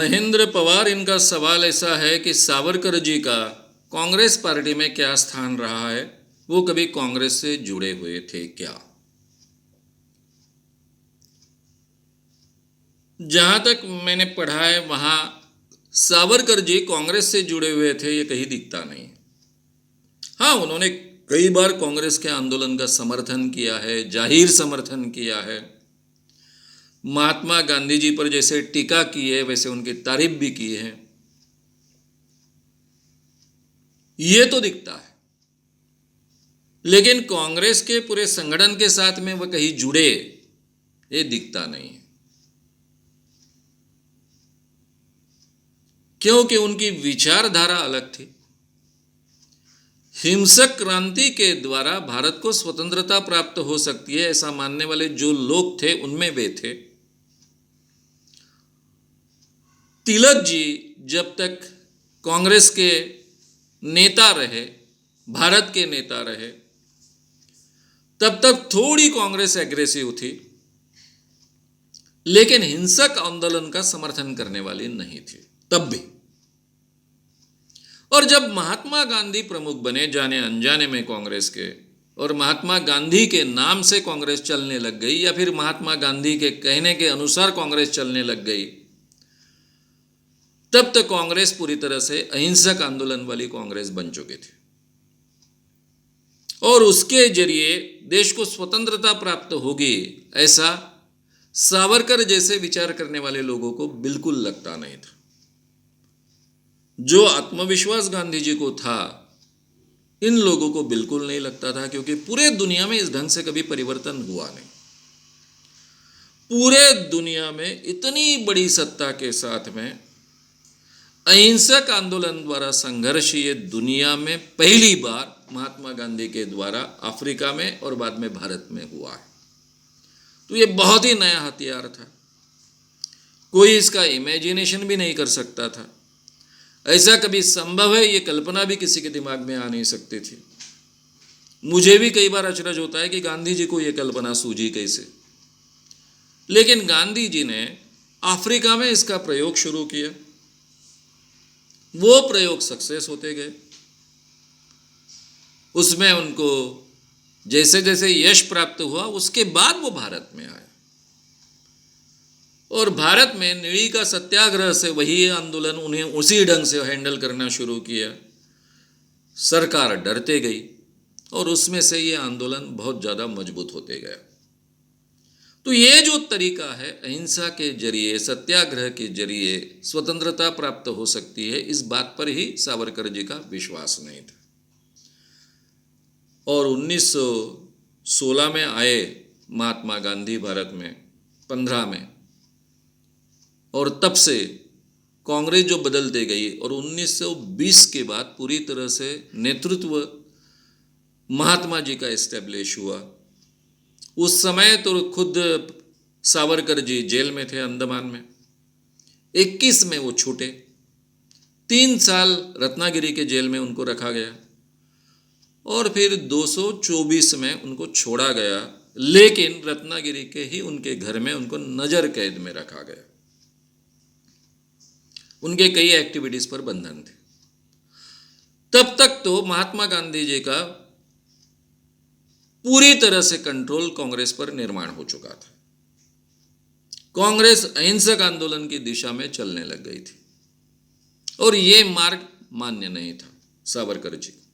महेंद्र पवार, इनका सवाल ऐसा है कि सावरकर जी का कांग्रेस पार्टी में क्या स्थान रहा है, वो कभी कांग्रेस से जुड़े हुए थे क्या? जहां तक मैंने पढ़ा है वहां सावरकर जी कांग्रेस से जुड़े हुए थे ये कहीं दिखता नहीं। हाँ, उन्होंने कई बार कांग्रेस के आंदोलन का समर्थन किया है, जाहिर समर्थन किया है। महात्मा गांधी जी पर जैसे टीका की है वैसे उनकी तारीफ भी की है, ये तो दिखता है। लेकिन कांग्रेस के पूरे संगठन के साथ में वह कहीं जुड़े, ये दिखता नहीं है, क्योंकि उनकी विचारधारा अलग थी। हिंसक क्रांति के द्वारा भारत को स्वतंत्रता प्राप्त हो सकती है ऐसा मानने वाले जो लोग थे उनमें वे थे। तिलक जी जब तक कांग्रेस के नेता रहे, भारत के नेता रहे, तब तक थोड़ी कांग्रेस एग्रेसिव थी, लेकिन हिंसक आंदोलन का समर्थन करने वाली नहीं थी तब भी। और जब महात्मा गांधी प्रमुख बने जाने अनजाने में कांग्रेस के, और महात्मा गांधी के नाम से कांग्रेस चलने लग गई या फिर महात्मा गांधी के कहने के अनुसार कांग्रेस चलने लग गई, तब तक कांग्रेस पूरी तरह से अहिंसक आंदोलन वाली कांग्रेस बन चुकी थी और उसके जरिए देश को स्वतंत्रता प्राप्त होगी ऐसा सावरकर जैसे विचार करने वाले लोगों को बिल्कुल लगता नहीं था। जो आत्मविश्वास गांधी जी को था, इन लोगों को बिल्कुल नहीं लगता था, क्योंकि पूरे दुनिया में इस ढंग से कभी परिवर्तन हुआ नहीं। पूरे दुनिया में इतनी बड़ी सत्ता के साथ में अहिंसक आंदोलन द्वारा संघर्ष ये दुनिया में पहली बार महात्मा गांधी के द्वारा अफ्रीका में और बाद में भारत में हुआ है। तो ये बहुत ही नया हथियार था, कोई इसका इमेजिनेशन भी नहीं कर सकता था। ऐसा कभी संभव है ये कल्पना भी किसी के दिमाग में आ नहीं सकती थी। मुझे भी कई बार अचरज होता है कि गांधी जी को ये कल्पना सूझी कैसे, लेकिन गांधी जी ने अफ्रीका में इसका प्रयोग शुरू किया, वो प्रयोग सक्सेस होते गए, उसमें उनको जैसे जैसे यश प्राप्त हुआ उसके बाद वो भारत में आए और भारत में नीली का सत्याग्रह से वही आंदोलन उन्हें उसी ढंग से हैंडल करना शुरू किया। सरकार डरते गई और उसमें से ये आंदोलन बहुत ज़्यादा मजबूत होते गया। तो ये जो तरीका है अहिंसा के जरिए, सत्याग्रह के जरिए स्वतंत्रता प्राप्त हो सकती है, इस बात पर ही सावरकर जी का विश्वास नहीं था। और 1916 में आए महात्मा गांधी भारत में 15 में, और तब से कांग्रेस जो बदलते गई और 1920 के बाद पूरी तरह से नेतृत्व महात्मा जी का एस्टेब्लिश हुआ। उस समय तो खुद सावरकर जी जेल में थे अंडमान में। 21 में वो छूटे, 3 साल रत्नागिरी के जेल में उनको रखा गया और फिर 224 में उनको छोड़ा गया, लेकिन रत्नागिरी के ही उनके घर में उनको नजर कैद में रखा गया। उनके कई एक्टिविटीज पर बंधन थे। तब तक तो महात्मा गांधी जी का पूरी तरह से कंट्रोल कांग्रेस पर निर्माण हो चुका था। कांग्रेस अहिंसक आंदोलन की दिशा में चलने लग गई थी और ये मार्ग मान्य नहीं था सावरकर जी को।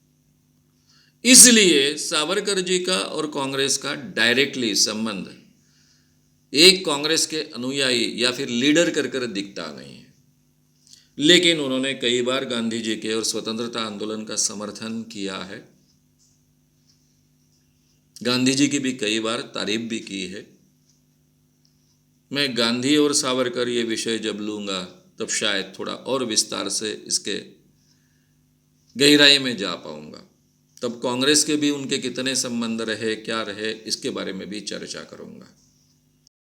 इसलिए सावरकर जी का और कांग्रेस का डायरेक्टली संबंध एक कांग्रेस के अनुयायी या फिर लीडर कर दिखता नहीं है, लेकिन उन्होंने कई बार गांधी जी के और स्वतंत्रता आंदोलन का समर्थन किया है। गांधी जी की भी कई बार तारीफ भी की है। मैं गांधी और सावरकर ये विषय जब लूँगा तब शायद थोड़ा और विस्तार से इसके गहराई में जा पाऊँगा। तब कांग्रेस के भी उनके कितने संबंध रहे, क्या रहे, इसके बारे में भी चर्चा करूँगा।